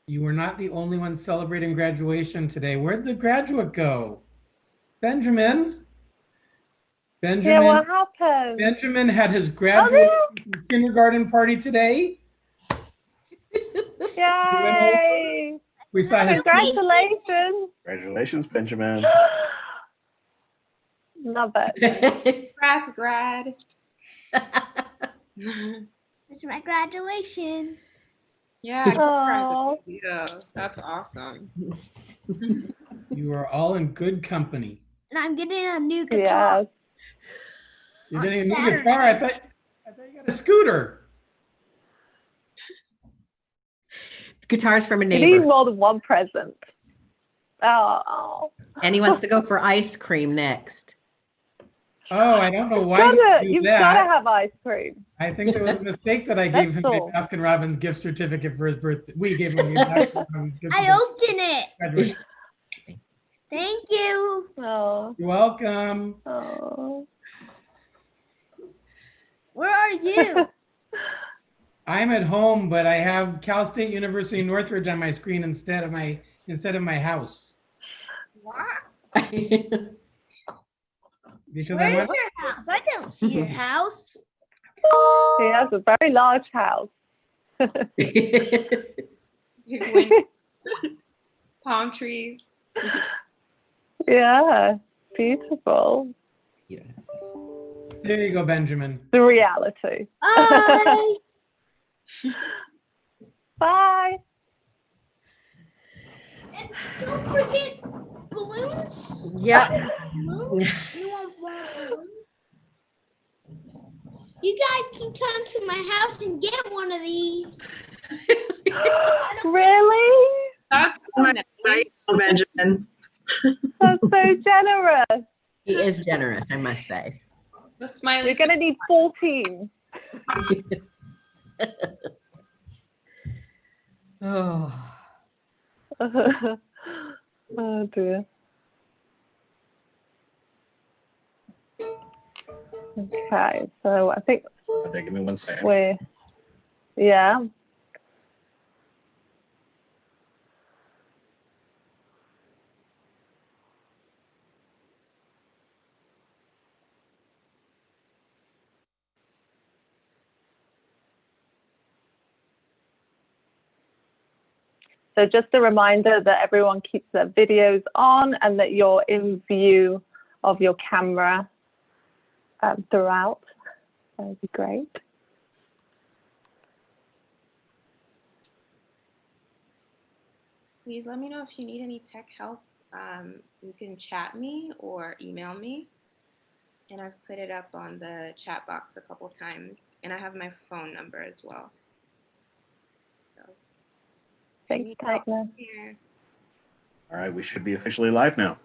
You were not the only one celebrating graduation today. Where'd the graduate go? Benjamin? Yeah, what happened? Benjamin had his graduation from kindergarten party today. Yay! We saw his. Congratulations! Congratulations, Benjamin. Love it. Congrats, grad. It's my graduation. Yeah, congrats. Yeah, that's awesome. You are all in good company. And I'm getting a new guitar. Yes. You're getting a new guitar? I thought you got a scooter. Guitars from a You neighbor. need more than one present. Oh. And he wants to go for ice cream next. Oh, I don't know why You've got to have ice cream. I think there was a mistake that I gave him a Baskin Robbins gift certificate for his birthday. We gave him a Baskin Robbins gift certificate. I opened it. Thank you. Oh. You're welcome. Oh. Where are you? I'm at home, but I have Cal State University Northridge on my screen instead of my house. Wow. Because Where's your house? I don't see your house. He has a very large house. Palm trees. Yeah, beautiful. There you go, Benjamin. The reality. Bye. Bye. And don't forget balloons. Yeah. Balloons? You want balloons? You guys can come to my house and get one of these. Really? That's so nice. Benjamin. That's so generous. He is generous, I must say. The smiley. You're going to need 14. Oh. Oh dear. Okay, so I think Okay, give me 1 second. yeah. So just a reminder that everyone keeps their videos on and that you're in view of your camera throughout. That would be great. Please let me know if you need any tech help. You can chat me or email me. And I've put it up on the chat box a couple of times. And I have my phone number as well. Thanks, Tigner. All right, we should be officially live now.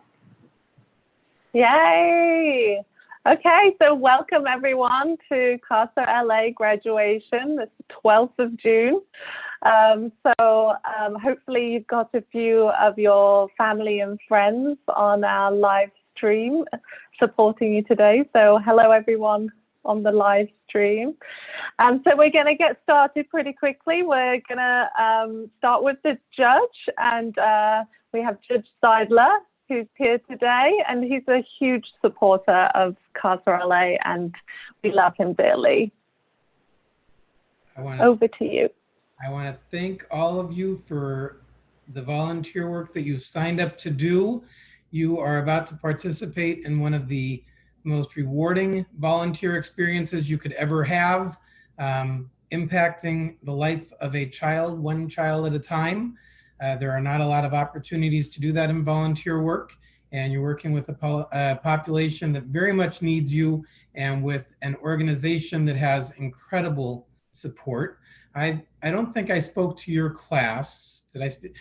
Yay! Okay, so welcome everyone to Casa LA graduation. It's the 12th of June. Hopefully you've got a few of your family and friends on our live stream supporting you today. So hello everyone on the live stream. So we're going to get started pretty quickly. We're going to start with the judge, and we have Judge Skyler, who's here today, and he's a huge supporter of Casa LA, and we love him dearly. Over to you. I want to thank all of you for the volunteer work that you've signed up to do. You are about to participate in one of the most rewarding volunteer experiences you could ever have, impacting the life of a child, one child at a time. There are not a lot of opportunities to do that in volunteer work, and you're working with a population that very much needs you, and with an organization that has incredible support. I don't think I spoke to your class. Did I speak?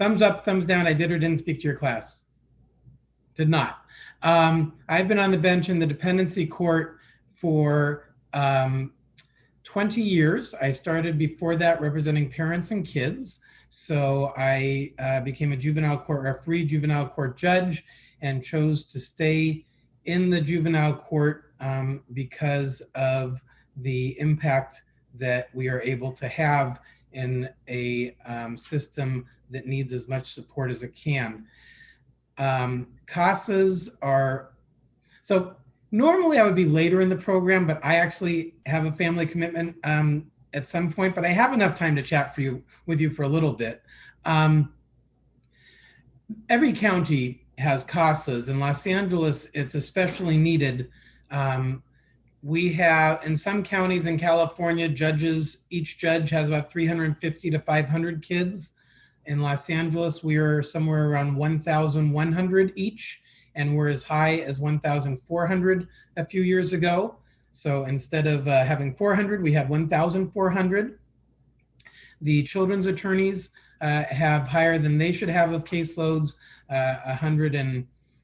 Thumbs up, thumbs down. I did or didn't speak to your class? Did not. I've been on the bench in the dependency court for 20 years. I started before that representing parents and kids. So I became a juvenile court referee, juvenile court judge, and chose to stay in the juvenile court because of the impact that we are able to have in a system that needs as much support as it can. Casas are, so normally I would be later in the program, but I actually have a family commitment at some point, but I have enough time to chat with you for a little bit. Every county has Casas. In Los Angeles, it's especially needed. We have, in some counties in California, each judge has about 350 to 500 kids. In Los Angeles, we are somewhere around 1,100 each, and we're as high as 1,400 a few years ago. So instead of having 400, we had 1,400. The children's attorneys have higher than they should have of caseloads,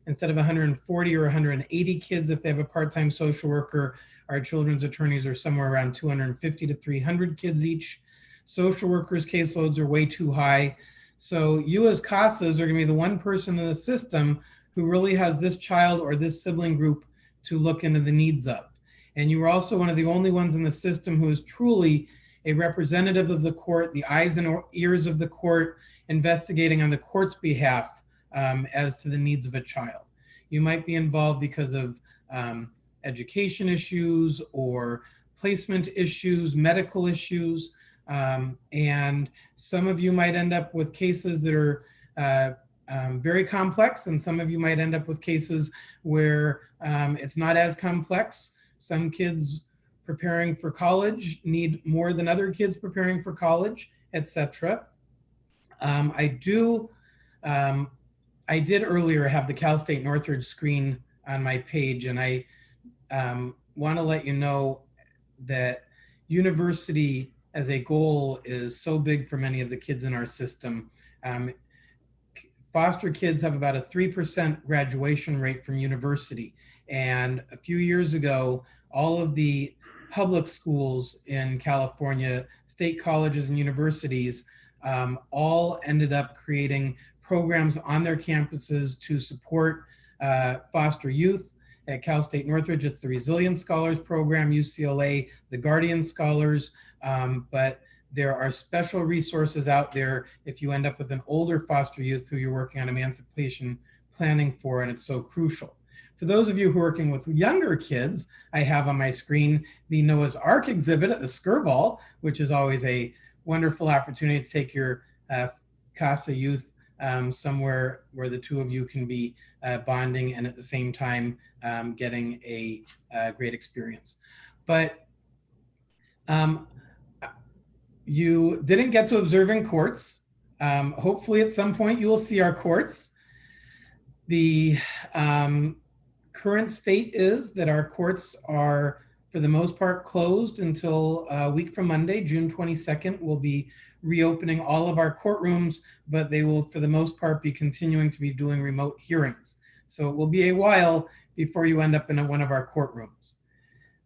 instead of 140 or 180 kids if they have a part-time social worker. Our children's attorneys are somewhere around 250 to 300 kids each. Social workers' caseloads are way too high. So you as CASAs are going to be the one person in the system who really has this child or this sibling group to look into the needs of. And you are also one of the only ones in the system who is truly a representative of the court, the eyes and ears of the court, investigating on the court's behalf as to the needs of a child. You might be involved because of education issues or placement issues, medical issues, and some of you might end up with cases that are very complex, and some of you might end up with cases where it's not as complex. Some kids preparing for college need more than other kids preparing for college, etc. I did earlier have the Cal State Northridge screen on my page, and I want to let you know that university as a goal is so big for many of the kids in our system. Foster kids have about a 3% graduation rate from university. And a few years ago, all of the public schools in California, state colleges and universities, all ended up creating programs on their campuses to support foster youth. At Cal State Northridge, it's the Resilience Scholars Program, UCLA, the Guardian Scholars, but there are special resources out there if you end up with an older foster youth who you're working on emancipation planning for, and it's so crucial. For those of you who are working with younger kids, I have on my screen the Noah's Ark exhibit at the Skirball, which is always a wonderful opportunity to take your CASA youth somewhere where the two of you can be bonding and at the same time getting a great experience. But you didn't get to observe in courts. Hopefully at some point you will see our courts. The current state is that our courts are, for the most part, closed until a week from Monday, June 22nd. We'll be reopening all of our courtrooms, but they will, for the most part, be continuing to be doing remote hearings. So it will be a while before you end up in one of our courtrooms.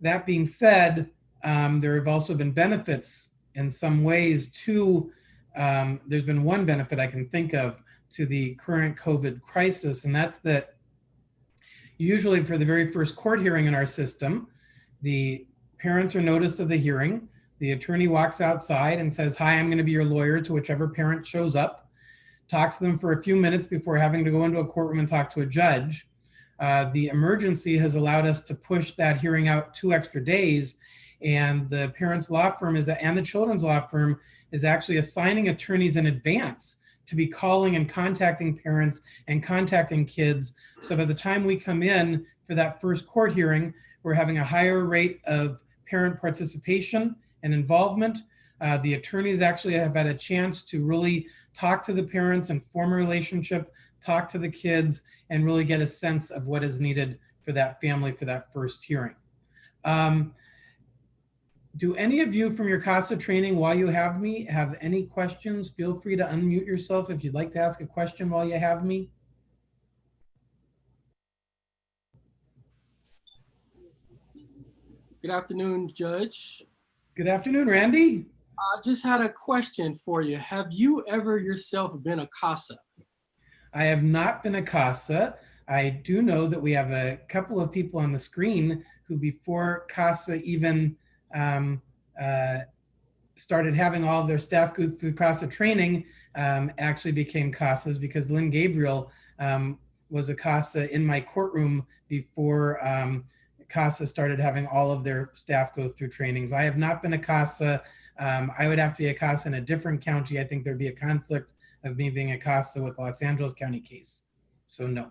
That being said, there have also been benefits in some ways to, there's been one benefit I can think of to the current COVID crisis, and that's that usually for the very first court hearing in our system, the parents are noticed of the hearing. The attorney walks outside and says, "Hi, I'm going to be your lawyer," to whichever parent shows up, talks to them for a few minutes before having to go into a courtroom and talk to a judge. The emergency has allowed us to push that hearing out 2 extra days, and the parents' law firm and the children's law firm is actually assigning attorneys in advance to be calling and contacting parents and contacting kids. So by the time we come in for that first court hearing, we're having a higher rate of parent participation and involvement. The attorneys actually have had a chance to really talk to the parents and form a relationship, talk to the kids, and really get a sense of what is needed for that family for that first hearing. Do any of you from your CASA training, while you have me, have any questions? Feel free to unmute yourself if you'd like to ask a question while you have me. Good afternoon, Judge. Good afternoon, Randy. I just had a question for you. Have you ever yourself been a CASA? I have not been a CASA. I do know that we have a couple of people on the screen who before CASA even started having all of their staff go through CASA training actually became CASAs, because Lynn Gabriel was a CASA in my courtroom before CASA started having all of their staff go through trainings. I have not been a CASA. I would have to be a CASA in a different county. I think there'd be a conflict of me being a CASA with Los Angeles County case. So no.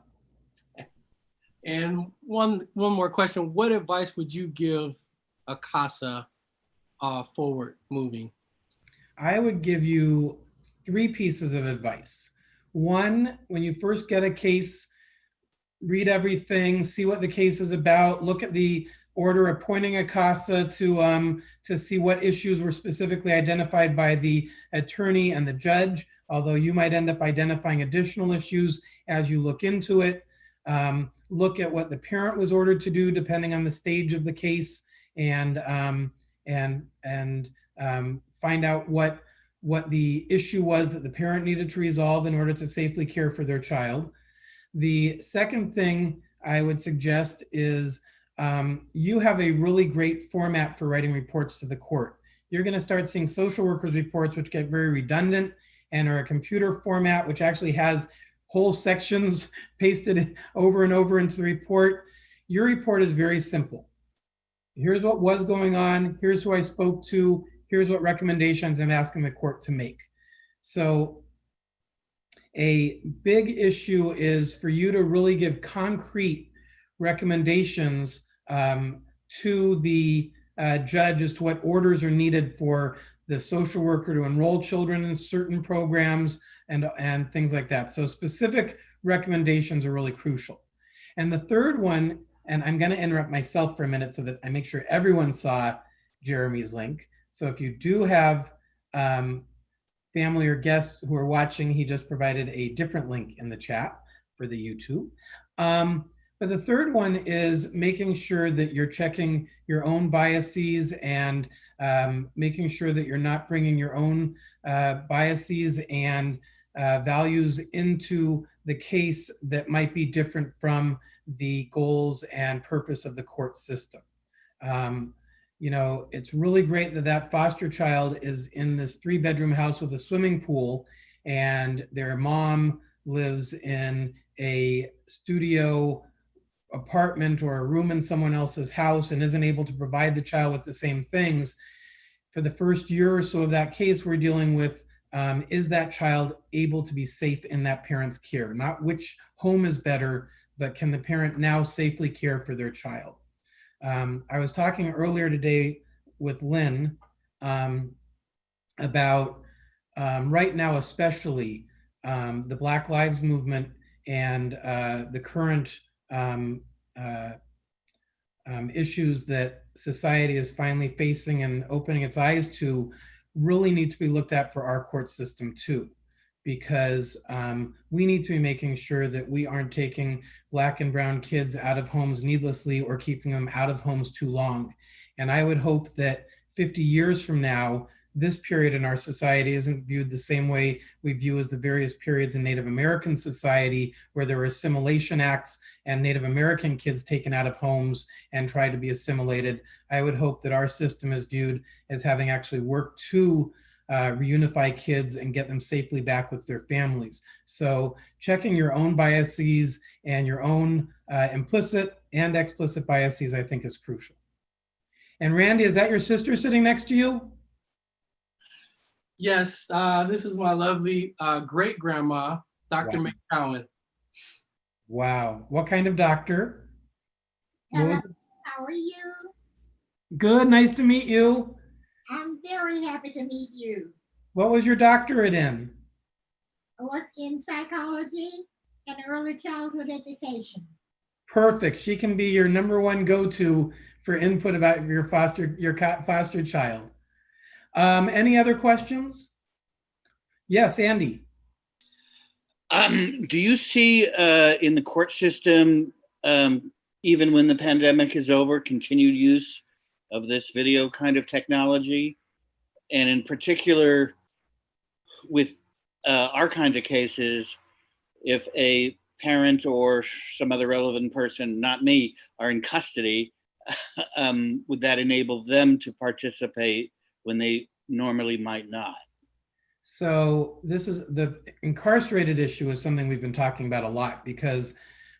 And one more question. What advice would you give a CASA forward moving? I would give you 3 pieces of advice. One, when you first get a case, read everything, see what the case is about, look at the order appointing a CASA to see what issues were specifically identified by the attorney and the judge, although you might end up identifying additional issues as you look into it. Look at what the parent was ordered to do depending on the stage of the case, and find out what the issue was that the parent needed to resolve in order to safely care for their child. The second thing I would suggest is you have a really great format for writing reports to the court. You're going to start seeing social workers reports which get very redundant and are a computer format, which actually has whole sections pasted over and over into the report. Your report is very simple. Here's what was going on. Here's who I spoke to. Here's what recommendations I'm asking the court to make. So a big issue is for you to really give concrete recommendations to the judge as to what orders are needed for the social worker to enroll children in certain programs and things like that. So specific recommendations are really crucial. And the third one, and I'm going to interrupt myself for a minute so that I make sure everyone saw Jeremy's link. So if you do have family or guests who are watching, he just provided a different link in the chat for the YouTube. But the third one is making sure that you're checking your own biases and making sure that you're not bringing your own biases and values into the case that might be different from the goals and purpose of the court system. You know, it's really great that that foster child is in this 3-bedroom house with a swimming pool, and their mom lives in a studio apartment or a room in someone else's house and isn't able to provide the child with the same things. For the first year or so of that case, we're dealing with is that child able to be safe in that parent's care? Not which home is better, but can the parent now safely care for their child? I was talking earlier today with Lynn about right now, especially the Black Lives Movement and the current issues that society is finally facing and opening its eyes to really need to be looked at for our court system too, because we need to be making sure that we aren't taking Black and brown kids out of homes needlessly or keeping them out of homes too long. And I would hope that 50 years from now, this period in our society isn't viewed the same way we view as the various periods in Native American society, where there were assimilation acts and Native American kids taken out of homes and tried to be assimilated. I would hope that our system is viewed as having actually worked to reunify kids and get them safely back with their families. So checking your own biases and your own implicit and explicit biases, I think, is crucial. And Randy, is that your sister sitting next to you? Yes, this is my lovely great-grandma, Dr. Wow. McCowan. Wow. What kind of doctor? Hello, how are you? Good, nice to meet you. I'm very happy to meet you. What was your doctorate in? I was in psychology and early childhood education. Perfect. She can be your #1 go-to for input about your foster child. Any other questions? Yes, Andy. Do you see in the court system, even when the pandemic is over, continued use of this video kind of technology? And in particular, with our kinds of cases, if a parent or some other relevant person, not me, are in custody, would that enable them to participate when they normally might not. So this is the incarcerated issue is something we've been talking about a lot, because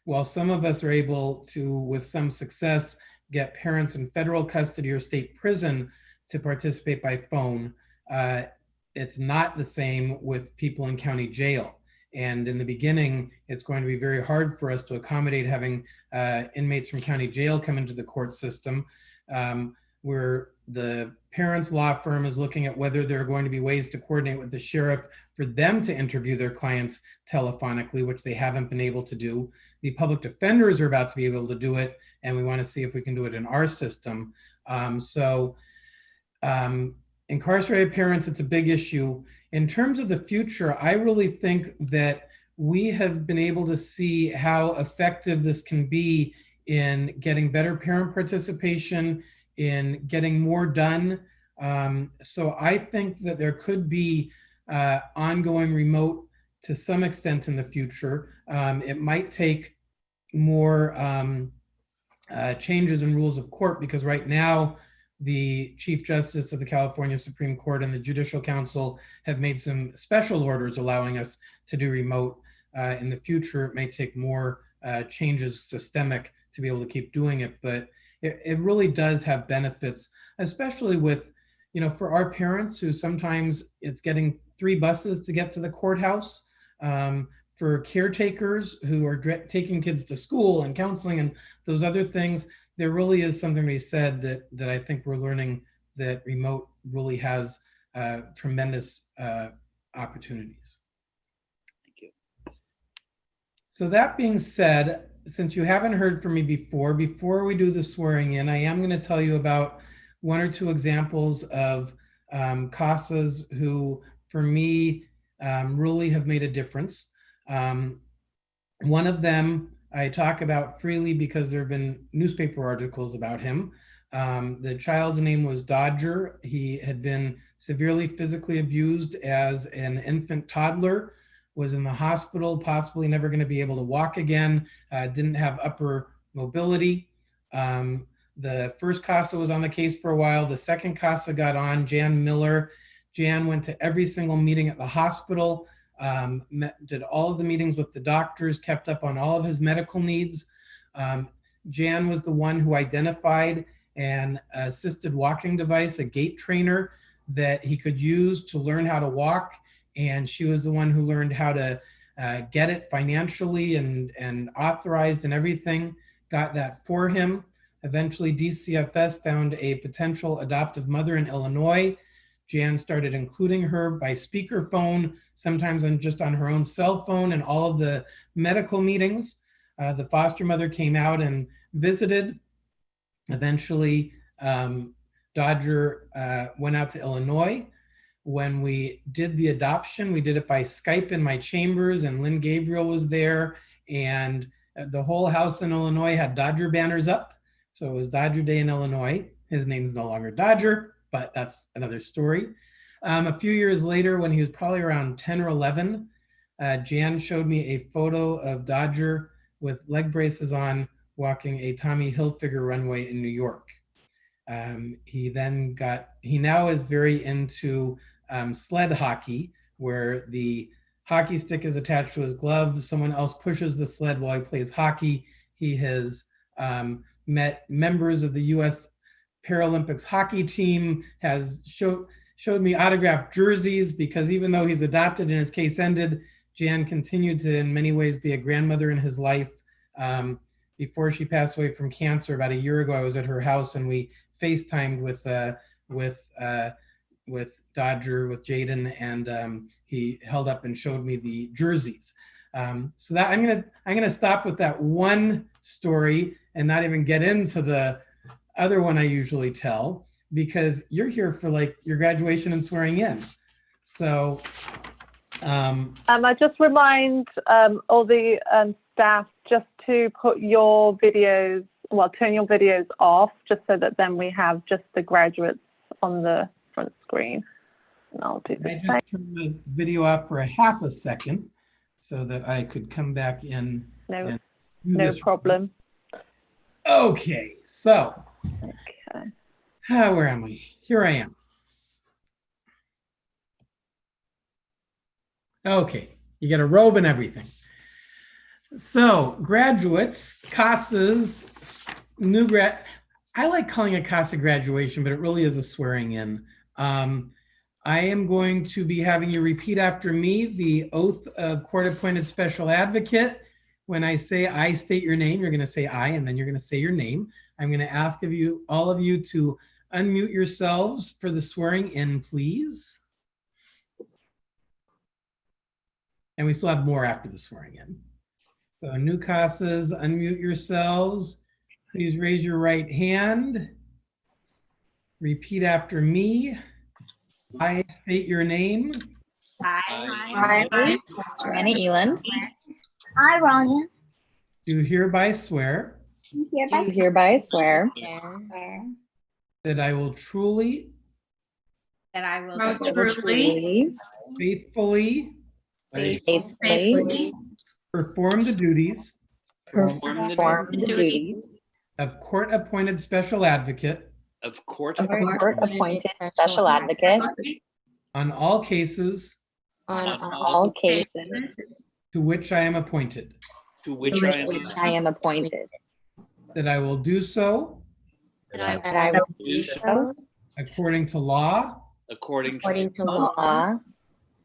while some of us are able to, with some success, get parents in federal custody or state prison to participate by phone, it's not the same with people in county jail. And in the beginning, it's going to be very hard for us to accommodate having inmates from county jail come into the court system, where the parents' law firm is looking at whether there are going to be ways to coordinate with the sheriff for them to interview their clients telephonically, which they haven't been able to do. The public defenders are about to be able to do it, and we want to see if we can do it in our system. Incarcerated parents, it's a big issue. In terms of the future, I really think that we have been able to see how effective this can be in getting better parent participation, in getting more done. So I think that there could be ongoing remote to some extent in the future. It might take more changes in rules of court, because right now the Chief Justice of the California Supreme Court and the Judicial Council have made some special orders allowing us to do remote. In the future, it may take more changes systemic to be able to keep doing it, but it really does have benefits, especially with, for our parents who sometimes it's getting 3 buses to get to the courthouse, for caretakers who are taking kids to school and counseling and those other things. There really is something to be said that I think we're learning, that remote really has tremendous opportunities. Thank you. So that being said, since you haven't heard from me before we do the swearing in, I am going to tell you about 1 or 2 examples of Casas who, for me, really have made a difference. One of them I talk about freely because there have been newspaper articles about him. The child's name was Dodger. He had been severely physically abused as an infant toddler, was in the hospital, possibly never going to be able to walk again, didn't have upper mobility. The first Casa was on the case for a while. The second Casa got on, Jan Miller. Jan went to every single meeting at the hospital, did all of the meetings with the doctors, kept up on all of his medical needs. Jan was the one who identified an assisted walking device, a gait trainer that he could use to learn how to walk. And she was the one who learned how to get it financially and authorized and everything, got that for him. Eventually, DCFS found a potential adoptive mother in Illinois. Jan started including her by speakerphone, sometimes just on her own cell phone, and all of the medical meetings. The foster mother came out and visited. Eventually, Dodger went out to Illinois. When we did the adoption, we did it by Skype in my chambers, and Lynn Gabriel was there, and the whole house in Illinois had Dodger banners up. So it was Dodger Day in Illinois. His name's no longer Dodger, but that's another story. A few years later, when he was probably around 10 or 11, Jan showed me a photo of Dodger with leg braces on, walking a Tommy Hilfiger runway in New York. He now is very into sled hockey, where the hockey stick is attached to his glove. Someone else pushes the sled while he plays hockey. He has met members of the U.S. Paralympics hockey team, has showed me autographed jerseys, because even though he's adopted and his case ended, Jan continued to in many ways be a grandmother in his life. Before she passed away from cancer about a year ago, I was at her house and we FaceTimed with Dodger, with Jaden, and he held up and showed me the jerseys. So that I'm gonna stop with that one story and not even get into the other one I usually tell, because you're here for like your graduation and swearing in. So I just remind all the staff just to put your videos, turn your videos off, just so that then we have just the graduates on the front screen. And I'll do the I same. just turned the video off for a half a second so that I could come back in. No problem. Okay, so Okay. where am I? Here I am. Okay, you get a robe and everything. So, graduates, Casa's new grad. I like calling it Casa graduation, but it really is a swearing in. I am going to be having you repeat after me the oath of court-appointed special advocate. When I say I state your name, you're going to say I, and then you're going to say your name. I'm going to ask of you, all of you, to unmute yourselves for the swearing in, please. And we still have more after the swearing in. So new Casas, unmute yourselves. Please raise your right hand. Repeat after me. I state your name. I, Joanna Eland, I, Rania, Do hereby swear do hereby swear that I will truly, that I will truly, faithfully faithfully perform the duties perform the duties of court-appointed special advocate Of court. of court-appointed special advocate on all cases on all cases to which I am appointed, To which to I am. which I am appointed, that I will do so that I will do so according to law According according to law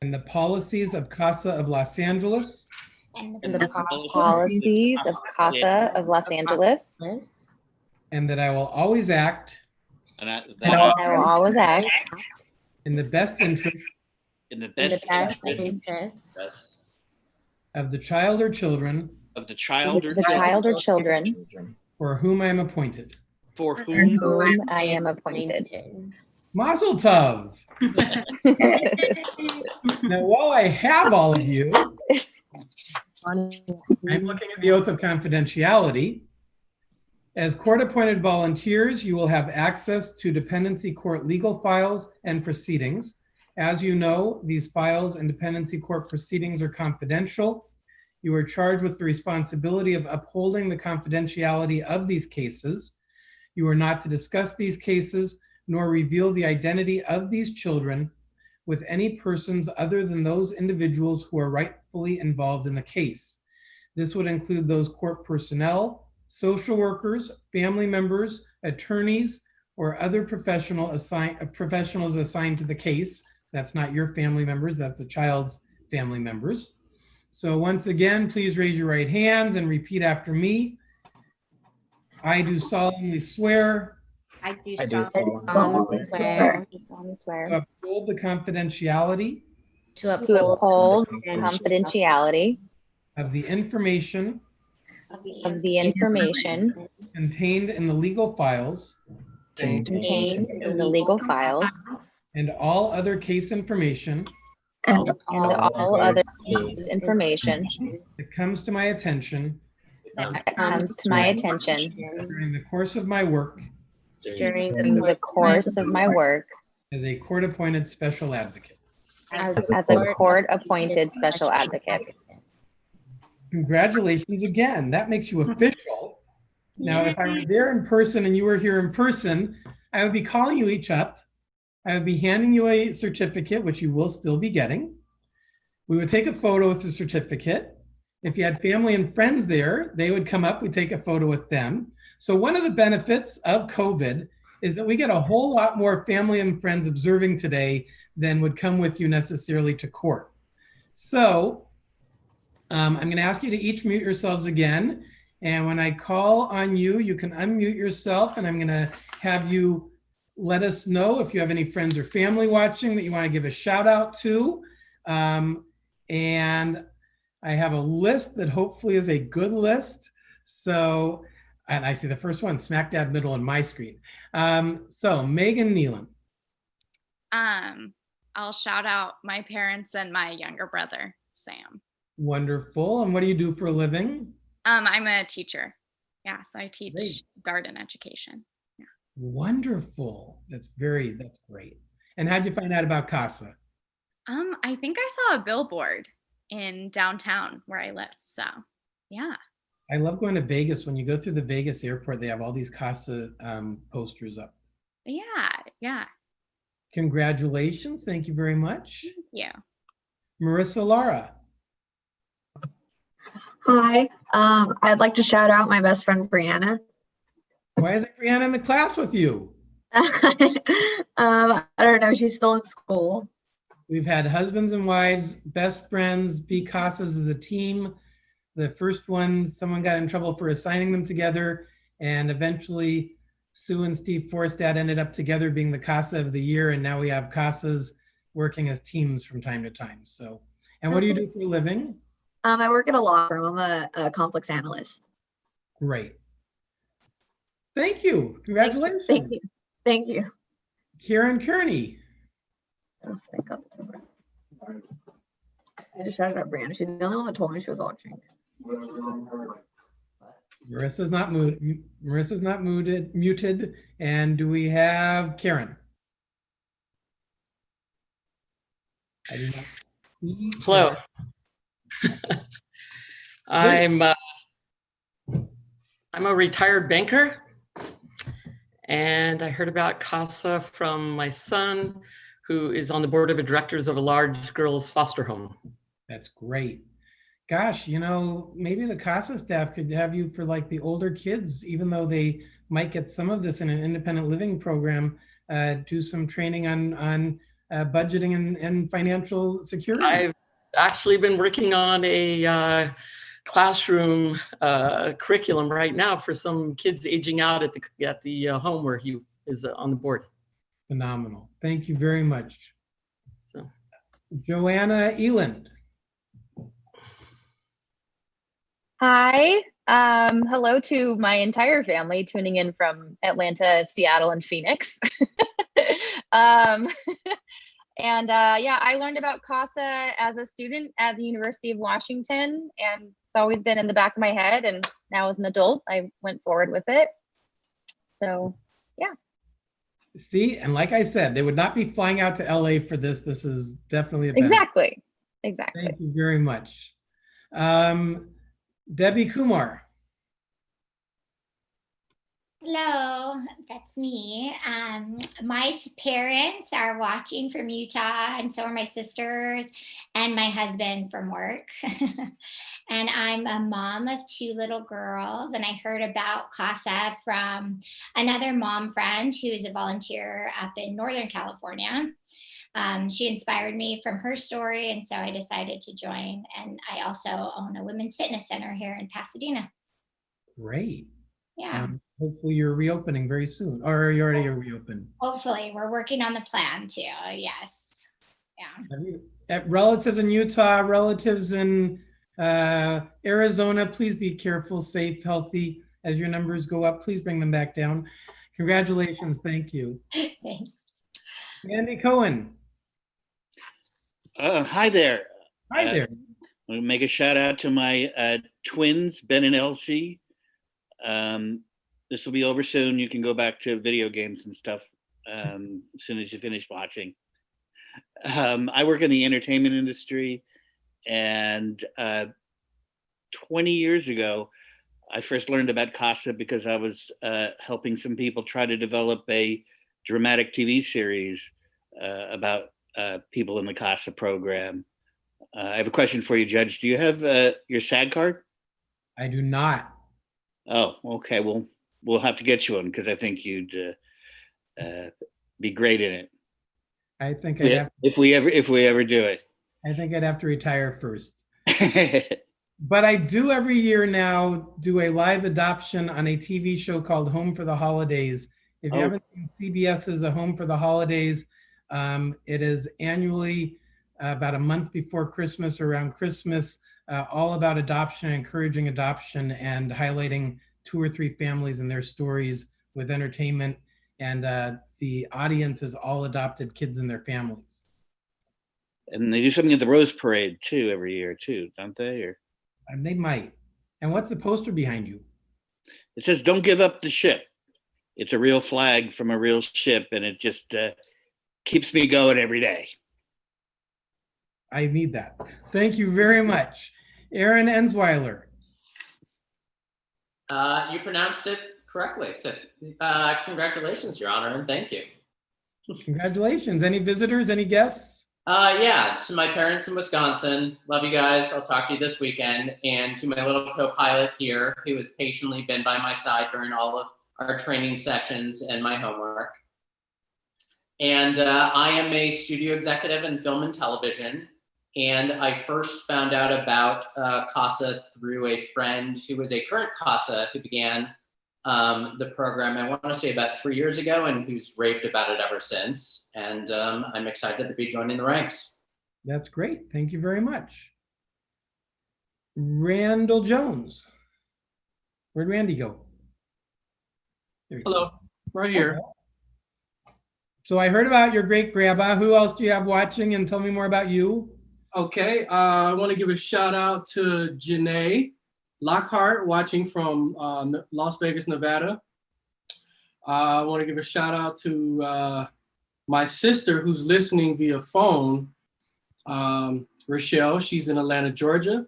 and the policies of Casa of Los Angeles, and the policies of Casa of Los Angeles, and that I will always act and I, and that I will always act in the best interest in the in the best best interest of the child or children of the child or the child or children for whom I am appointed. for for whom whom I am appointed. Mazel tov. Now, while I have all of you, I'm looking at the oath of confidentiality. As court-appointed volunteers, you will have access to dependency court legal files and proceedings. As you know, these files and dependency court proceedings are confidential. You are charged with the responsibility of upholding the confidentiality of these cases. You are not to discuss these cases nor reveal the identity of these children with any persons other than those individuals who are rightfully involved in the case. This would include those court personnel, social workers, family members, attorneys, or other professionals assigned to the case. That's not your family members, that's the child's family members. So once again, please raise your right hands and repeat after me. I do solemnly swear I do solemnly swear to uphold the confidentiality to uphold confidentiality of the information of the information contained in the legal files contained in the legal files and all other case information and all other information that comes to my attention that comes to my attention during the course of my work during the course of my work as a court-appointed special advocate. as a court-appointed special advocate. Congratulations again. That makes you official. Now, if I were there in person and you were here in person, I would be calling you each up. I would be handing you a certificate, which you will still be getting. We would take a photo with the certificate. If you had family and friends there, they would come up, we'd take a photo with them. So one of the benefits of COVID is that we get a whole lot more family and friends observing today than would come with you necessarily to court. So I'm going to ask you to each mute yourselves again. And when I call on you, you can unmute yourself, and I'm going to have you let us know if you have any friends or family watching that you want to give a shout out to. And I have a list that hopefully is a good list. So, and I see the first one, smack dab middle on my screen. So Megan Nealon. I'll shout out my parents and my younger brother, Sam. Wonderful. And what do you do for a living? I'm a teacher. Yeah, so I teach Great. garden education. Yeah. Wonderful. That's great. And how'd you find out about Casa? I think I saw a billboard in downtown where I live. So yeah. I love going to Vegas. When you go through the Vegas airport, they have all these Casa posters up. Yeah. Congratulations. Thank you very much. Thank you. Marissa Lara. Hi, I'd like to shout out my best friend Brianna. Why isn't Brianna in the class with you? I don't know, she's still in school. We've had husbands and wives, best friends, be Casas as a team. The first one, someone got in trouble for assigning them together, and eventually Sue and Steve Forstad ended up together being the Casa of the year, and now we have Casas working as teams from time to time. So, and what do you do for a living? I work at a law firm. I'm a conflicts analyst. Great. Thank you. Congratulations. Thank you. Thank you. Karen Kearney. Oh, thank God that's over. I just shouted out Brianna. She's the only one that told me she was watching. Marissa's not muted. And do we have Karen? I do not see. Hello. I'm a retired banker, and I heard about Casa from my son, who is on the board of directors of a large girls' foster home. That's great. Gosh, you know, maybe the Casa staff could have you for like the older kids, even though they might get some of this in an independent living program, do some training on budgeting and financial security. I've actually been working on a classroom curriculum right now for some kids aging out at the home where he is on the board. Phenomenal. Thank you very much. So. Joanna Eland. Hi. Hello to my entire family tuning in from Atlanta, Seattle, and Phoenix. And yeah, I learned about Casa as a student at the University of Washington, and it's always been in the back of my head. And now as an adult, I went forward with it. So yeah. See, and like I said, they would not be flying out to LA for this. This is definitely a benefit. Exactly. Thank you very much. Debbie Kumar. Hello, that's me. My parents are watching from Utah, and so are my sisters and my husband from work. And I'm a mom of 2 little girls, and I heard about Casa from another mom friend who's a volunteer up in Northern California. She inspired me from her story, and so I decided to join. And I also own a women's fitness center here in Pasadena. Great. Yeah. Hopefully you're reopening very soon, or you already are reopened. Hopefully, we're working on the plan too. Yes. Yeah. Relatives in Utah, relatives in Arizona, please be careful, safe, healthy. As your numbers go up, please bring them back down. Congratulations. Thank you. Thanks. Andy Cohen. Hi there. Hi there. I'll make a shout out to my twins, Ben and Elsie. This will be over soon. You can go back to video games and stuff as soon as you finish watching. I work in the entertainment industry, and 20 years ago, I first learned about Casa because I was helping some people try to develop a dramatic TV series about people in the Casa program. I have a question for you, Judge. Do you have your SAG card? I do not. Oh, okay. Well, we'll have to get you one because I think you'd be great in it. I think if we ever do it. I think I'd have to retire first. But I do every year now do a live adoption on a TV show called Home for the Holidays. If you haven't seen CBS's A Home for the Holidays, it is annually about a month before Christmas or around Christmas, all about adoption, encouraging adoption, and highlighting 2 or 3 families and their stories with entertainment. And the audience is all adopted kids and their families. And they do something at the Rose Parade too every year too, don't they? Or they might. And what's the poster behind you? It says, "Don't give up the ship." It's a real flag from a real ship, and it just keeps me going every day. I need that. Thank you very much. Aaron Ensweiler. You pronounced it correctly. So congratulations, Your Honor, and thank you. Congratulations. Any visitors, any guests? Yeah, to my parents in Wisconsin, love you guys. I'll talk to you this weekend. And to my little co-pilot here, who has patiently been by my side during all of our training sessions and my homework. And I am a studio executive in film and television. And I first found out about Casa through a friend who was a current Casa who began the program, I want to say about 3 years ago, and who's raved about it ever since. And I'm excited to be joining the ranks. That's great. Thank you very much. Randall Jones. Where'd Randy go? Hello, right here. So I heard about your great grandma. Who else do you have watching, and tell me more about you? Okay, I want to give a shout out to Janae Lockhart watching from Las Vegas, Nevada. I want to give a shout out to my sister who's listening via phone, Rochelle. She's in Atlanta, Georgia.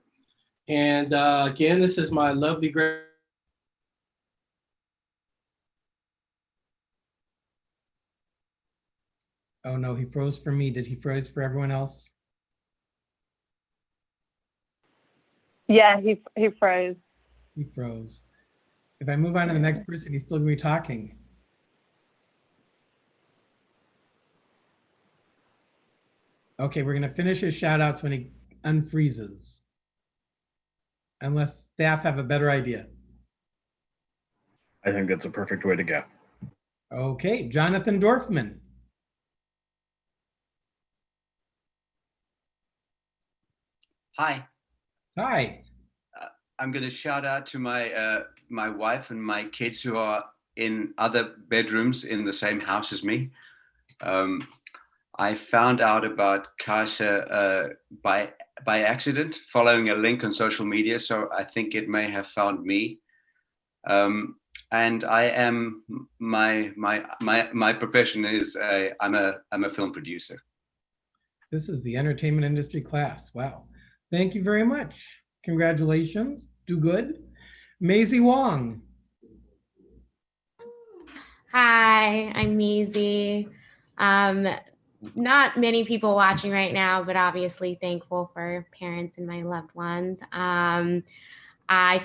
And again, this is my lovely great. Oh no, he froze for me. Did he freeze for everyone else? Yeah, he froze. He froze. If I move on to the next person, he's still gonna be talking. Okay, we're gonna finish his shout outs when he unfreezes. Unless staff have a better idea. I think that's a perfect way to go. Okay, Jonathan Dorfman. Hi. Hi. I'm going to shout out to my my wife and my kids who are in other bedrooms in the same house as me. I found out about Casa by accident, following a link on social media. So I think it may have found me. And I am my profession is I'm a film producer. This is the entertainment industry class. Wow. Thank you very much. Congratulations. Do good. Maisie Wong. Hi, I'm Maisie. Not many people watching right now, but obviously thankful for parents and my loved ones. I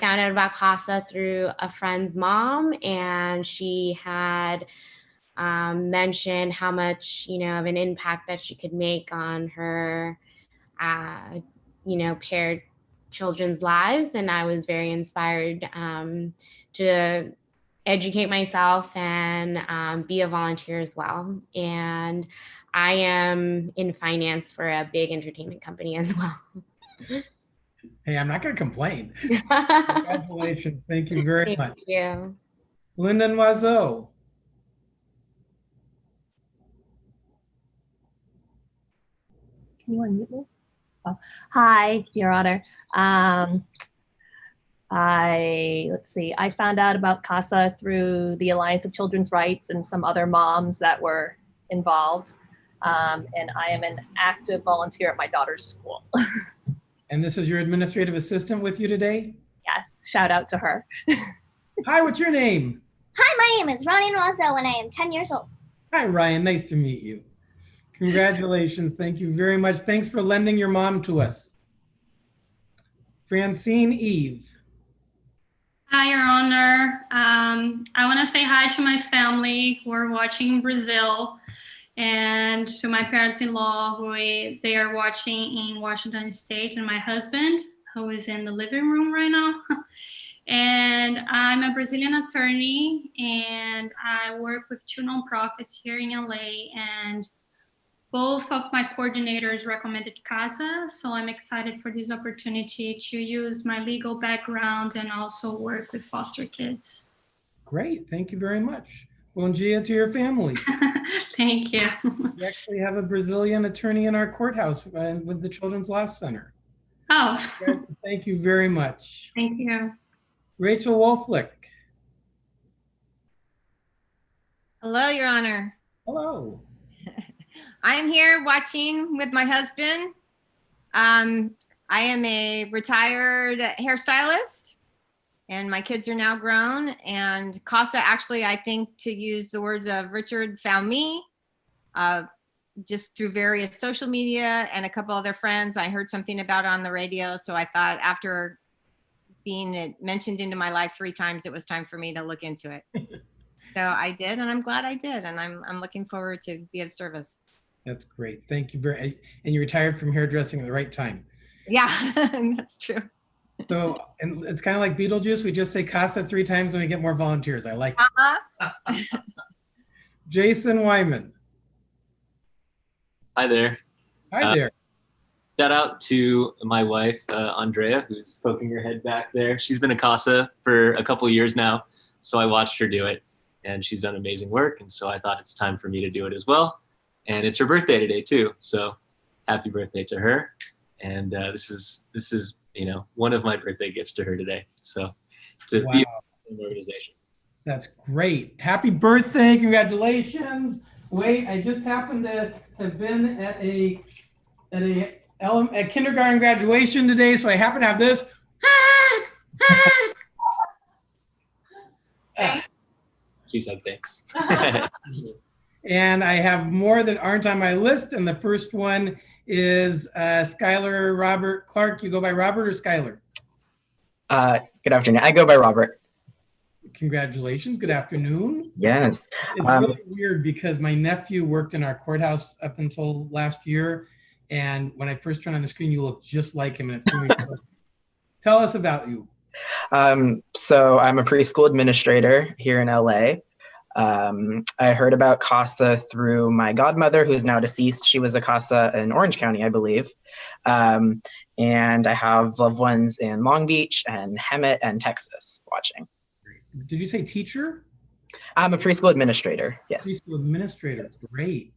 found out about Casa through a friend's mom, and she had mentioned how much, of an impact that she could make on her, paired children's lives. And I was very inspired to educate myself and be a volunteer as well. And I am in finance for a big entertainment company as well. Hey, I'm not going to complain. Congratulations. Thank you very much. Thank you. Lyndon Wazo. Can you unmute me? Oh, hi, Your Honor. I found out about Casa through the Alliance of Children's Rights and some other moms that were involved. And I am an active volunteer at my daughter's school. And this is your administrative assistant with you today? Yes, shout out to her. Hi, what's your name? Hi, my name is Ryan Wazo and I am 10 years old. Hi, Ryan. Nice to meet you. Congratulations. Thank you very much. Thanks for lending your mom to us. Francine Eve. Hi, Your Honor. I want to say hi to my family who are watching in Brazil, and to my parents-in-law who they are watching in Washington State, and my husband who is in the living room right now. And I'm a Brazilian attorney, and I work with 2 nonprofits here in LA, and both of my coordinators recommended Casa, so I'm excited for this opportunity to use my legal background and also work with foster kids. Great, thank you very much. Bom dia to your family. Thank you. We actually have a Brazilian attorney in our courthouse with the Children's Law Center. Oh. Thank you very much. Thank you. Rachel Wolflick. Hello, Your Honor. Hello. I am here watching with my husband. I am a retired hairstylist, and my kids are now grown. And Casa, actually, I think, to use the words of Richard, found me. just through various social media and a couple other friends. I heard something about it on the radio. So I thought after being mentioned into my life 3 times, it was time for me to look into it. So I did, and I'm glad I did. And I'm looking forward to be of service. That's great. Thank you very, and you retired from hairdressing at the right time. Yeah, that's true. So, and it's kind of like Beetlejuice. We just say Casa 3 times and we get more volunteers. I like it. Jason Wyman. Hi there. Hi there. Shout out to my wife, Andrea, who's poking her head back there. She's been a Casa for a couple of years now, so I watched her do it, and she's done amazing work, and so I thought it's time for me to do it as well. And it's her birthday today too, so happy birthday to her. And this is one of my birthday gifts to her today. So it's a beautiful organization. That's great. Happy birthday. Congratulations. Wait, I just happened to have been at a kindergarten graduation today, so I happen to have this. She said thanks. And I have more that aren't on my list, and the first one is Skyler Robert Clark. You go by Robert or Skyler? Good afternoon. I go by Robert. Congratulations. Good afternoon. Yes. It's really weird because my nephew worked in our courthouse up until last year, and when I first turned on the screen, you look just like him. And it threw me off. Tell us about you. So I'm a preschool administrator here in LA. I heard about Casa through my godmother, who's now deceased. She was a Casa in Orange County, I believe. And I have loved ones in Long Beach and Hemet and Texas watching. Did you say teacher? I'm a preschool administrator, yes. Preschool administrator, great.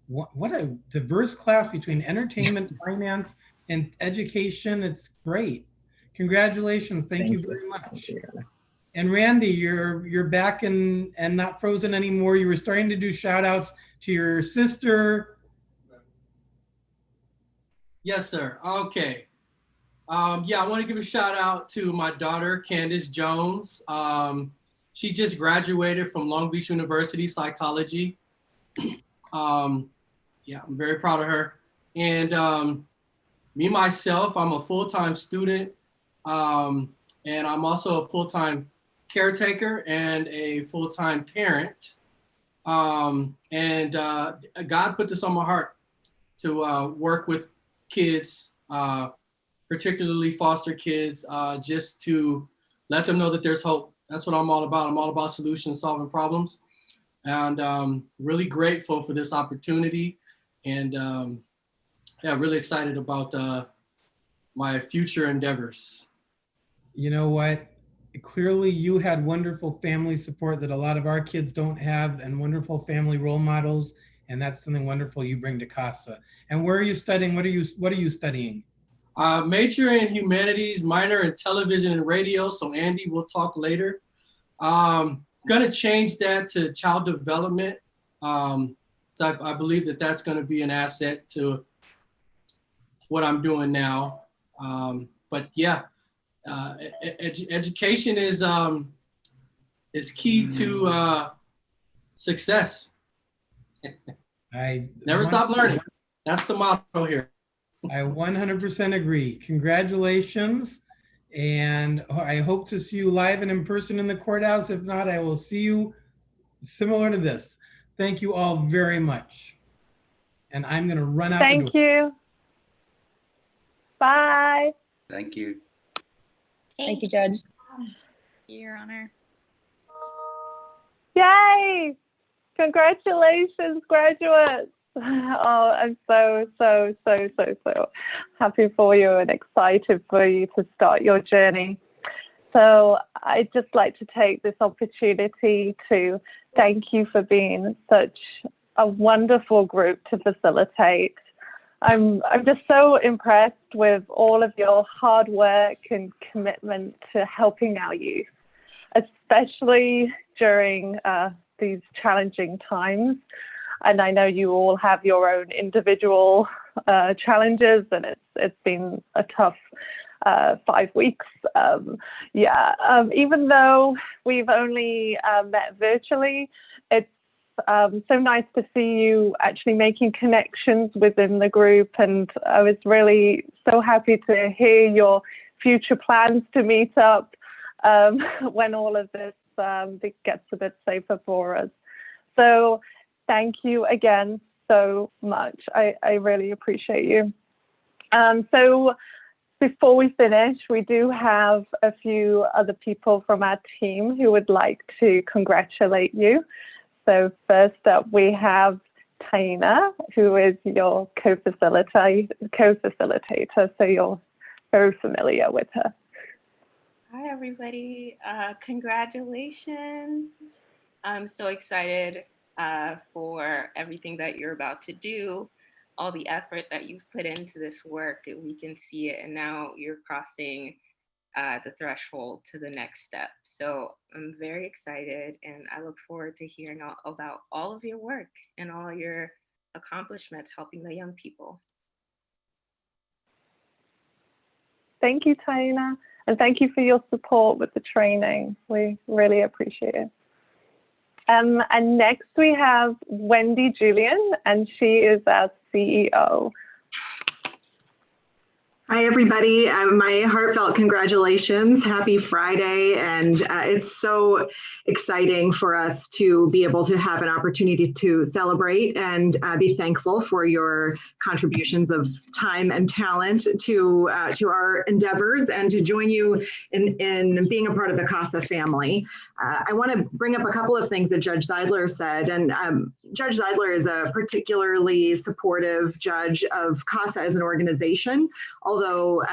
What a diverse class between entertainment, finance, and education. It's great. Congratulations. Thank you very much. And Randy, you're back and not frozen anymore. You were starting to do shout outs to your sister. Yes, sir. Okay. Yeah, I want to give a shout out to my daughter, Candace Jones. She just graduated from Long Beach University Psychology. Yeah, I'm very proud of her. And me, myself, I'm a full-time student. And I'm also a full-time caretaker and a full-time parent. And God put this on my heart to work with kids, particularly foster kids, just to let them know that there's hope. That's what I'm all about. I'm all about solutions, solving problems. And really grateful for this opportunity. And yeah, really excited about my future endeavors. You know what? Clearly you had wonderful family support that a lot of our kids don't have, and wonderful family role models. And that's something wonderful you bring to Casa. And where are you studying? What are you studying? Major in humanities, minor in television and radio. So Andy, we'll talk later. Gonna change that to child development. So I believe that that's gonna be an asset to what I'm doing now. But yeah, education is key to success. I never stop learning. That's the motto here. I 100% agree. Congratulations. And I hope to see you live and in person in the courthouse. If not, I will see you similar to this. Thank you all very much. And I'm going to run out the door. Thank you. Bye. Thank you. Thank you, Judge. Your Honor. Yay! Congratulations, graduates. Oh, I'm so happy for you and excited for you to start your journey. So I'd just like to take this opportunity to thank you for being such a wonderful group to facilitate. I'm just so impressed with all of your hard work and commitment to helping our youth, especially during these challenging times. And I know you all have your own individual challenges, and it's been a tough 5 weeks. Even though we've only met virtually, so nice to see you actually making connections within the group. And I was really so happy to hear your future plans to meet up when all of this gets a bit safer for us. So thank you again so much. I really appreciate you. So before we finish, we do have a few other people from our team who would like to congratulate you. So first up, we have Taina, who is your co-facilitator, so you're very familiar with her. Hi, everybody. Congratulations. I'm so excited for everything that you're about to do, all the effort that you've put into this work. We can see it, and now you're crossing the threshold to the next step. So I'm very excited, and I look forward to hearing about all of your work and all your accomplishments helping the young people. Thank you, Taina, and thank you for your support with the training. We really appreciate it. And next we have Wendy Julian, and she is our CEO. Hi, everybody. My heartfelt congratulations. Happy Friday. And it's so exciting for us to be able to have an opportunity to celebrate and be thankful for your contributions of time and talent to our endeavors and to join you in being a part of the Casa family. I want to bring up a couple of things that Judge Zeidler said. And Judge Zeidler is a particularly supportive judge of Casa as an organization, although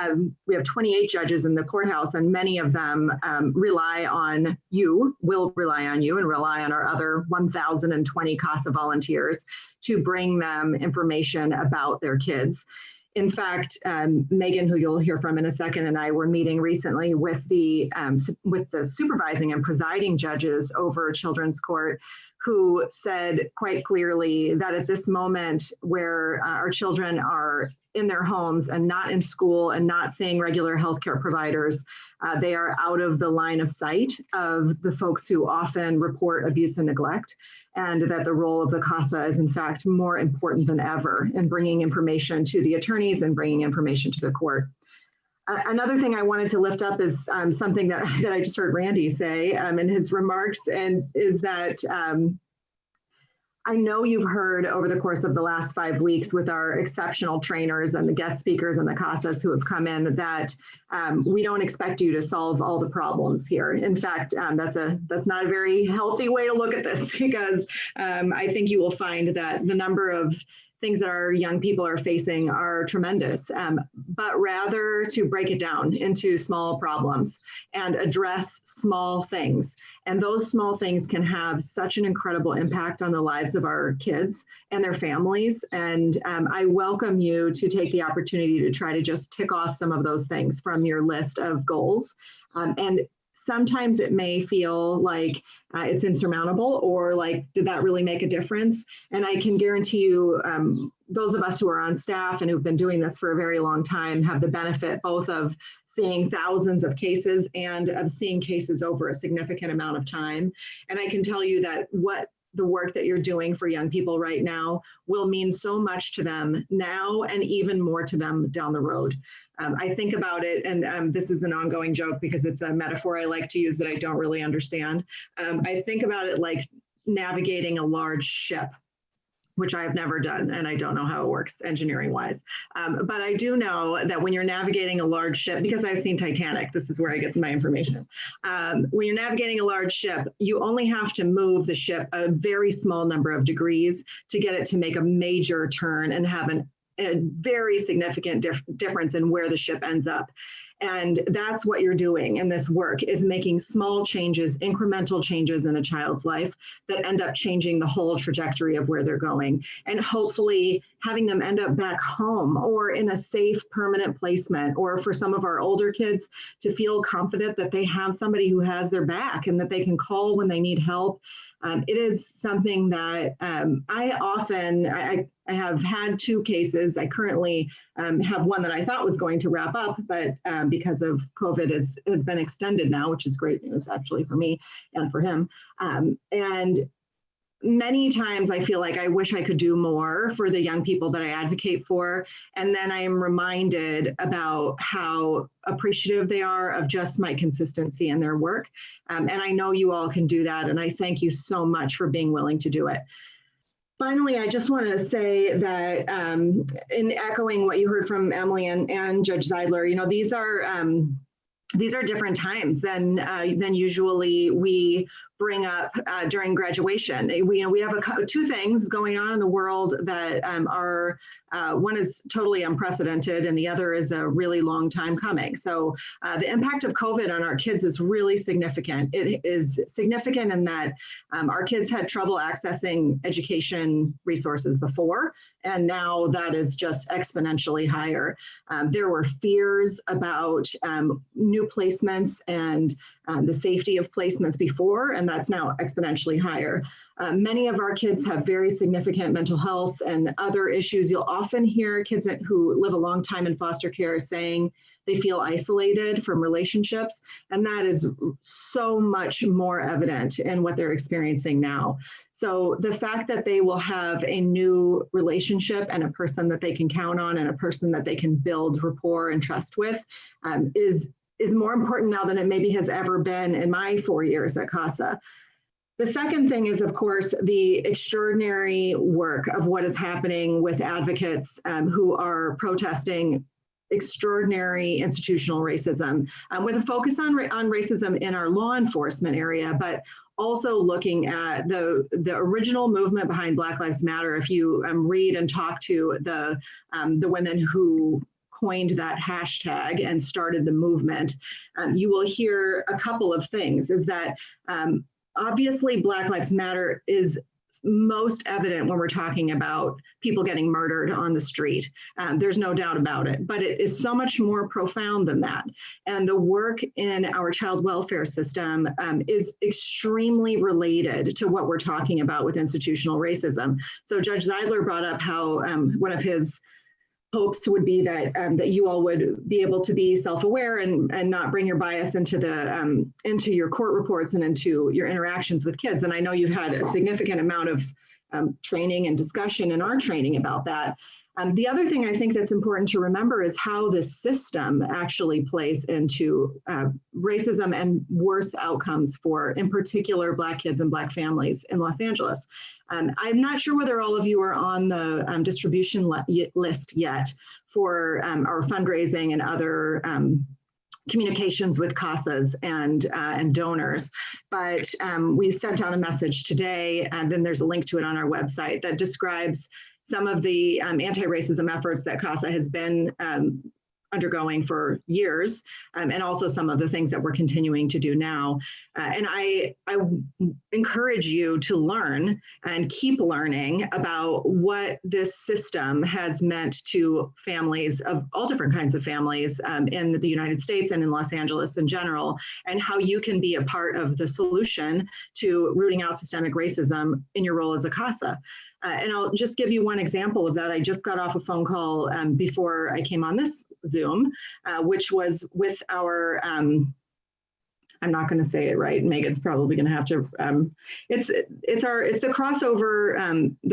we have 28 judges in the courthouse, and many of them rely on you, will rely on you, and rely on our other 1,020 Casa volunteers to bring them information about their kids. In fact, Megan, who you'll hear from in a second, and I were meeting recently with the supervising and presiding judges over Children's Court, who said quite clearly that at this moment where our children are in their homes and not in school and not seeing regular healthcare providers, they are out of the line of sight of the folks who often report abuse and neglect, and that the role of the Casa is in fact more important than ever in bringing information to the attorneys and bringing information to the court. Another thing I wanted to lift up is something that I just heard Randy say in his remarks, and is that I know you've heard over the course of the last 5 weeks with our exceptional trainers and the guest speakers and the Casas who have come in that we don't expect you to solve all the problems here. In fact, that's not a very healthy way to look at this, because I think you will find that the number of things that our young people are facing are tremendous, but rather to break it down into small problems and address small things. And those small things can have such an incredible impact on the lives of our kids and their families. And I welcome you to take the opportunity to try to just tick off some of those things from your list of goals. And sometimes it may feel like it's insurmountable, or like, did that really make a difference? And I can guarantee you, those of us who are on staff and who've been doing this for a very long time have the benefit both of seeing thousands of cases and of seeing cases over a significant amount of time. And I can tell you that the work that you're doing for young people right now will mean so much to them now and even more to them down the road. I think about it, and this is an ongoing joke because it's a metaphor I like to use that I don't really understand. I think about it like navigating a large ship, which I have never done, and I don't know how it works engineering-wise. But I do know that when you're navigating a large ship, because I've seen Titanic, this is where I get my information. When you're navigating a large ship, you only have to move the ship a very small number of degrees to get it to make a major turn and have a very significant difference in where the ship ends up. And that's what you're doing in this work, is making small changes, incremental changes in a child's life that end up changing the whole trajectory of where they're going. And hopefully having them end up back home or in a safe, permanent placement, or for some of our older kids to feel confident that they have somebody who has their back and that they can call when they need help. It is something that I have had 2 cases. I currently have one that I thought was going to wrap up, but because of COVID has been extended now, which is great news actually for me and for him. And many times I feel like I wish I could do more for the young people that I advocate for. And then I am reminded about how appreciative they are of just my consistency in their work. And I know you all can do that. And I thank you so much for being willing to do it. Finally, I just want to say that in echoing what you heard from Emily and Judge Zeidler, you know, these are different times than usually we bring up during graduation. We have two things going on in the world that are, one is totally unprecedented and the other is a really long time coming. So the impact of COVID on our kids is really significant. It is significant in that our kids had trouble accessing education resources before, and now that is just exponentially higher. There were fears about new placements and the safety of placements before, and that's now exponentially higher. Many of our kids have very significant mental health and other issues. You'll often hear kids who live a long time in foster care saying they feel isolated from relationships, and that is so much more evident in what they're experiencing now. So the fact that they will have a new relationship and a person that they can count on and a person that they can build rapport and trust with is more important now than it maybe has ever been in my 4 years at Casa. The second thing is, of course, the extraordinary work of what is happening with advocates who are protesting extraordinary institutional racism, with a focus on racism in our law enforcement area, but also looking at the original movement behind Black Lives Matter. If you read and talk to the women who coined that hashtag and started the movement, you will hear a couple of things. Is that obviously Black Lives Matter is most evident when we're talking about people getting murdered on the street. There's no doubt about it, but it is so much more profound than that. And the work in our child welfare system is extremely related to what we're talking about with institutional racism. So Judge Zeidler brought up how one of his hopes would be that that you all would be able to be self-aware and not bring your bias into the into your court reports and into your interactions with kids. And I know you've had a significant amount of training and discussion in our training about that. The other thing I think that's important to remember is how this system actually plays into racism and worse outcomes for, in particular, Black kids and Black families in Los Angeles. I'm not sure whether all of you are on the distribution list yet for our fundraising and other communications with CASAs and donors, but we sent out a message today, and then there's a link to it on our website that describes some of the anti-racism efforts that CASA has been undergoing for years, and also some of the things that we're continuing to do now. And I encourage you to learn and keep learning about what this system has meant to families of all different kinds of families in the United States and in Los Angeles in general, and how you can be a part of the solution to rooting out systemic racism in your role as a CASA. And I'll just give you one example of that. I just got off a phone call before I came on this Zoom, which was with our, I'm not going to say it right. Megan's probably going to have to. It's the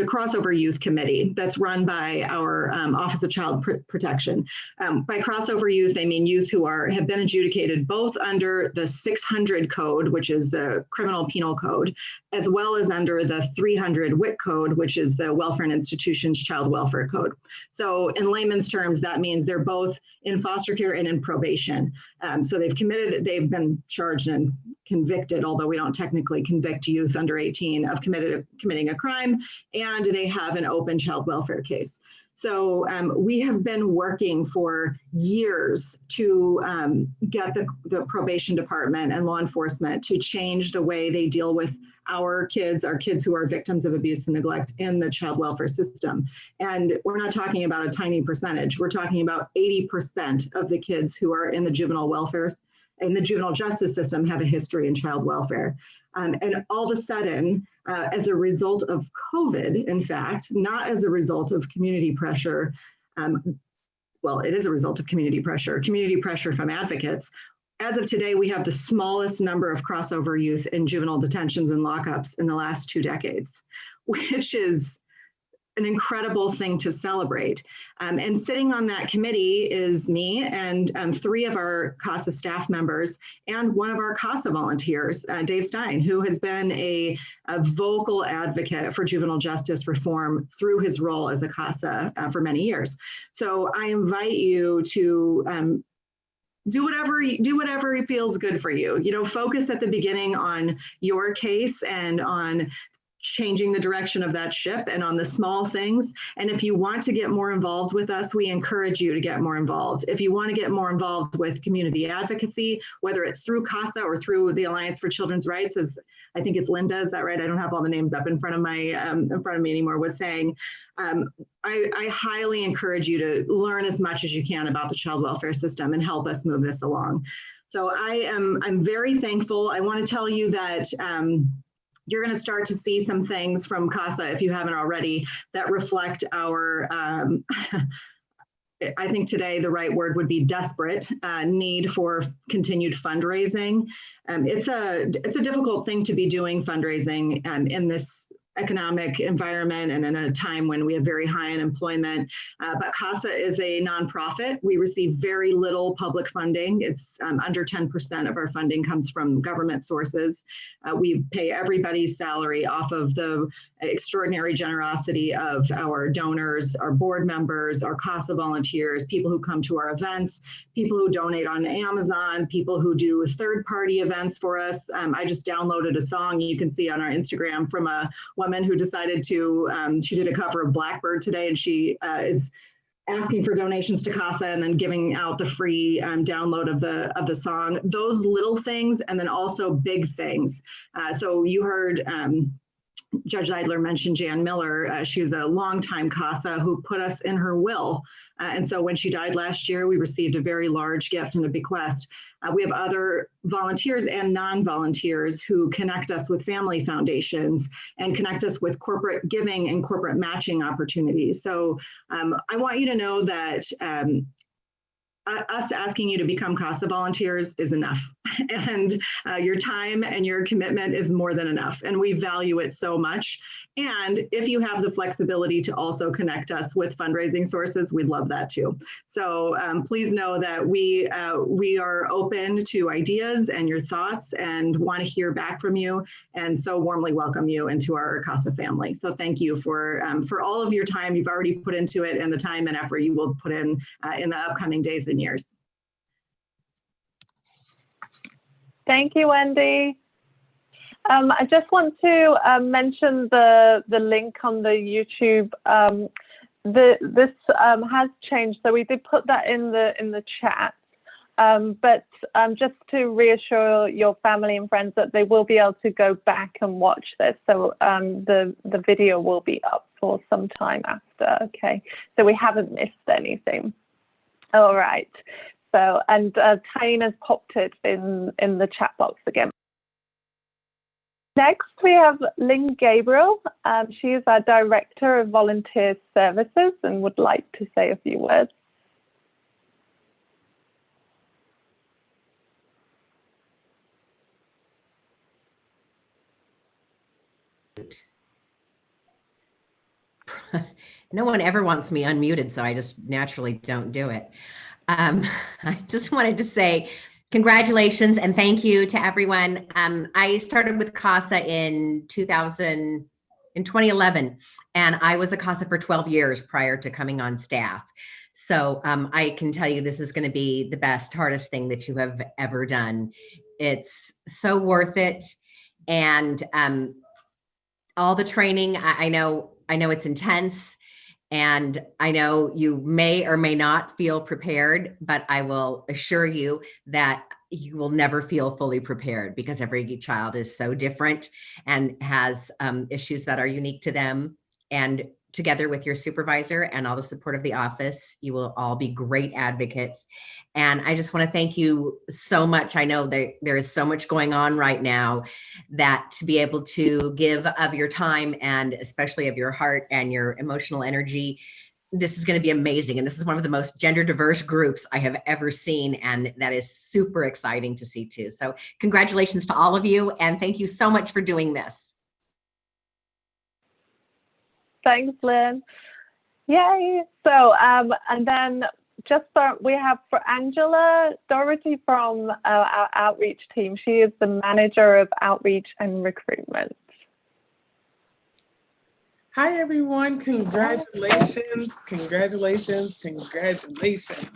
crossover youth committee that's run by our Office of Child Protection. By crossover youth, I mean youth who have been adjudicated both under the 600 code, which is the criminal penal code, as well as under the 300 WIC code, which is the Welfare and Institutions Child Welfare Code. So in layman's terms, that means they're both in foster care and in probation. So they've been charged and convicted, although we don't technically convict youth under 18 of committing a crime, and they have an open child welfare case. So we have been working for years to get the probation department and law enforcement to change the way they deal with our kids who are victims of abuse and neglect in the child welfare system. And we're not talking about a tiny percentage. We're talking about 80% of the kids who are in the juvenile welfare and the juvenile justice system have a history in child welfare. And all of a sudden, as a result of COVID, in fact, not as a result of community pressure, well, it is a result of community pressure from advocates. as of today, we have the smallest number of crossover youth in juvenile detentions and lockups in the last 2 decades, which is an incredible thing to celebrate. And sitting on that committee is me and 3 of our Casa staff members and one of our Casa volunteers, Dave Stein, who has been a vocal advocate for juvenile justice reform through his role as a Casa for many years. So I invite you to do whatever feels good for you. You know, focus at the beginning on your case and on changing the direction of that ship and on the small things. And if you want to get more involved with us, we encourage you to get more involved. If you want to get more involved with community advocacy, whether it's through Casa or through the Alliance for Children's Rights, as I think it's Linda, is that right? I don't have all the names up in front of me anymore, was saying, I highly encourage you to learn as much as you can about the child welfare system and help us move this along. So I'm very thankful. I want to tell you that you're going to start to see some things from Casa, if you haven't already, that reflect our, I think today the right word would be desperate need for continued fundraising. It's a difficult thing to be doing fundraising in this economic environment and in a time when we have very high unemployment. But Casa is a nonprofit. We receive very little public funding. It's under 10% of our funding comes from government sources. We pay everybody's salary off of the extraordinary generosity of our donors, our board members, our Casa volunteers, people who come to our events, people who donate on Amazon, people who do third-party events for us. I just downloaded a song you can see on our Instagram from a woman who decided to, she did a cover of Blackbird today, and she is asking for donations to Casa and then giving out the free download of the song. Those little things, and then also big things. So you heard Judge Eidler mentioned Jan Miller. She was a longtime Casa who put us in her will. And so when she died last year, we received a very large gift and a bequest. We have other volunteers and non-volunteers who connect us with family foundations and connect us with corporate giving and corporate matching opportunities. So I want you to know that us asking you to become Casa volunteers is enough. And your time and your commitment is more than enough. And we value it so much. And if you have the flexibility to also connect us with fundraising sources, we'd love that too. So please know that we are open to ideas and your thoughts and want to hear back from you, and so warmly welcome you into our Casa family. So thank you for all of your time you've already put into it and the time and effort you will put in the upcoming days and years. Thank you, Wendy. I just want to mention the link on the YouTube. This has changed, so we did put that in the chat. But just to reassure your family and friends that they will be able to go back and watch this. So the video will be up for some time after. Okay, so we haven't missed anything. All right. So, and Tyna's popped it in the chat box again. Next, we have Lynn Gabriel. She is our Director of Volunteer Services and would like to say a few words. No one ever wants me unmuted, so I just naturally don't do it. I just wanted to say congratulations and thank you to everyone. I started with Casa in 2011, and I was a Casa for 12 years prior to coming on staff. So I can tell you this is going to be the best, hardest thing that you have ever done. It's so worth it. And all the training, I know it's intense. And I know you may or may not feel prepared, but I will assure you that you will never feel fully prepared because every child is so different and has issues that are unique to them. And together with your supervisor and all the support of the office, you will all be great advocates. And I just want to thank you so much. I know that there is so much going on right now that to be able to give of your time and especially of your heart and your emotional energy this is going to be amazing. And this is one of the most gender diverse groups I have ever seen. And that is super exciting to see too. So congratulations to all of you. And thank you so much for doing this. Thanks, Lynn. Yay. So, and then we have for Angela Doherty from our outreach team. She is the manager of outreach and recruitment. Hi, everyone. Congratulations, congratulations, congratulations.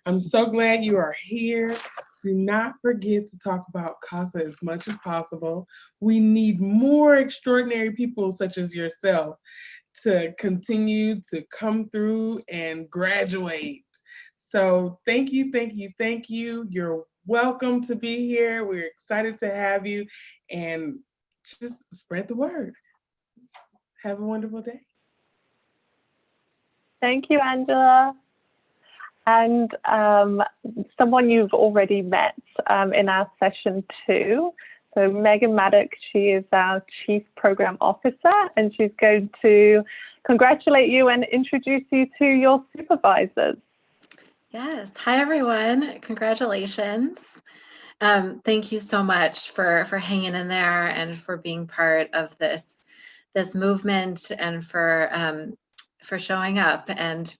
I'm so glad you are here. Do not forget to talk about Casa as much as possible. We need more extraordinary people such as yourself to continue to come through and graduate. So thank you, thank you, thank you. You're welcome to be here. We're excited to have you, and just spread the word. Have a wonderful day. Thank you, Angela. And someone you've already met in our session 2. So Megan Maddock, she is our Chief Program Officer, and she's going to congratulate you and introduce you to your supervisors. Yes. Hi, everyone. Congratulations. Thank you so much for hanging in there and for being part of this movement, and for showing up and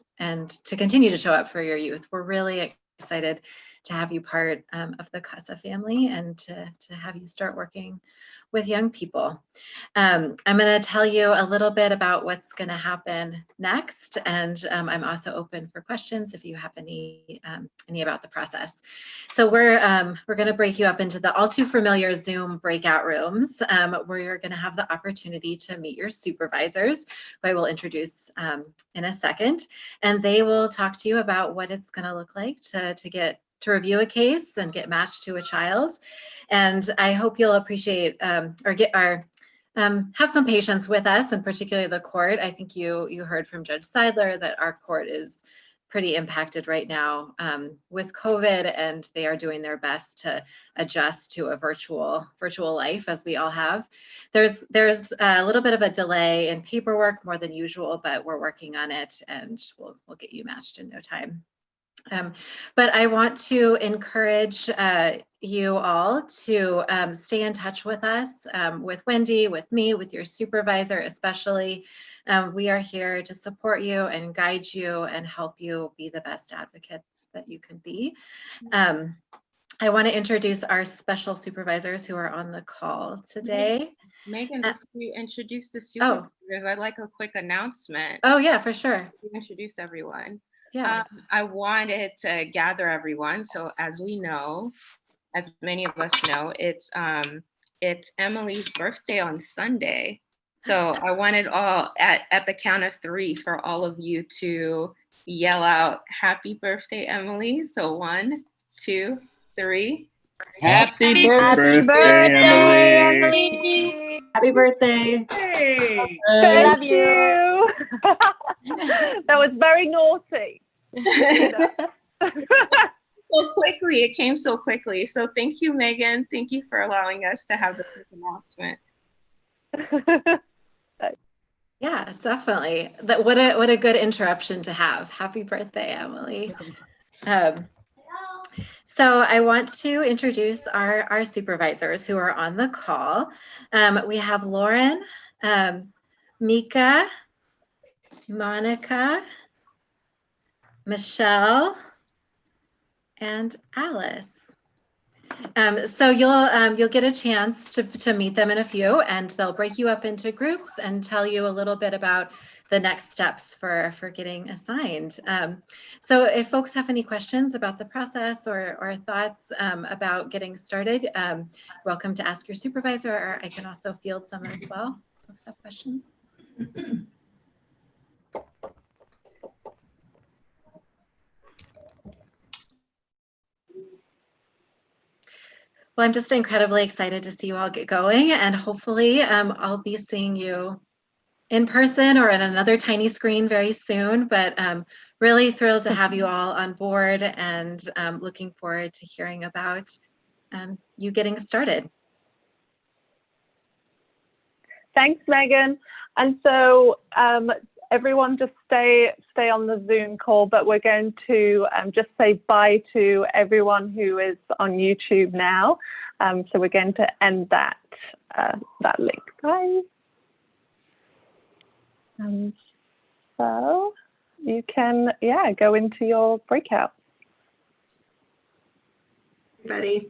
to continue to show up for your youth. We're really excited to have you part of the Casa family, and to have you start working with young people. I'm going to tell you a little bit about what's going to happen next, and I'm also open for questions if you have any about the process. So we're going to break you up into the all too familiar Zoom breakout rooms, where you're going to have the opportunity to meet your supervisors, who I will introduce in a second, and they will talk to you about what it's going to look like to review a case and get matched to a child. And I hope you'll appreciate have some patience with us, and particularly the court. I think you heard from Judge Skyler that our court is pretty impacted right now with COVID, and they are doing their best to adjust to a virtual life, as we all have. There's a little bit of a delay in paperwork, more than usual, but we're working on it, and we'll get you matched in no time. But I want to encourage you all to stay in touch with us, with Wendy, with me, with your supervisor especially. We are here to support you and guide you and help you be the best advocates that you can be. I want to introduce our special supervisors who are on the call today. Megan, before you introduce the supervisors, I'd like a quick announcement. Oh yeah, for sure. Introduce everyone. Yeah. I wanted to gather everyone. So as we know, as many of us know, it's Emily's birthday on Sunday. So I wanted all at the count of 3 for all of you to yell out "Happy birthday, Emily." So 1, 2, 3. Happy birthday, Emily. Happy birthday. Hey. Thank you. That was very naughty. So quickly, it came so quickly. So thank you, Megan. Thank you for allowing us to have the quick announcement. Yeah, definitely. What a good interruption to have. Happy birthday, Emily. So I want to introduce our supervisors who are on the call. We have Lauren, Mika, Monica, Michelle, and Alice. So you'll get a chance to meet them in a few, and they'll break you up into groups and tell you a little bit about the next steps for getting assigned. So if folks have any questions about the process or thoughts about getting started, welcome to ask your supervisor, or I can also field some as well. Folks have questions? Well, I'm just incredibly excited to see you all get going, and hopefully I'll be seeing you in person or on another tiny screen very soon, but really thrilled to have you all on board, and looking forward to hearing about you getting started. Thanks, Megan. And so everyone just stay on the Zoom call, but we're going to just say bye to everyone who is on YouTube now. So we're going to end that link. Bye. So you can, go into your breakout. Everybody.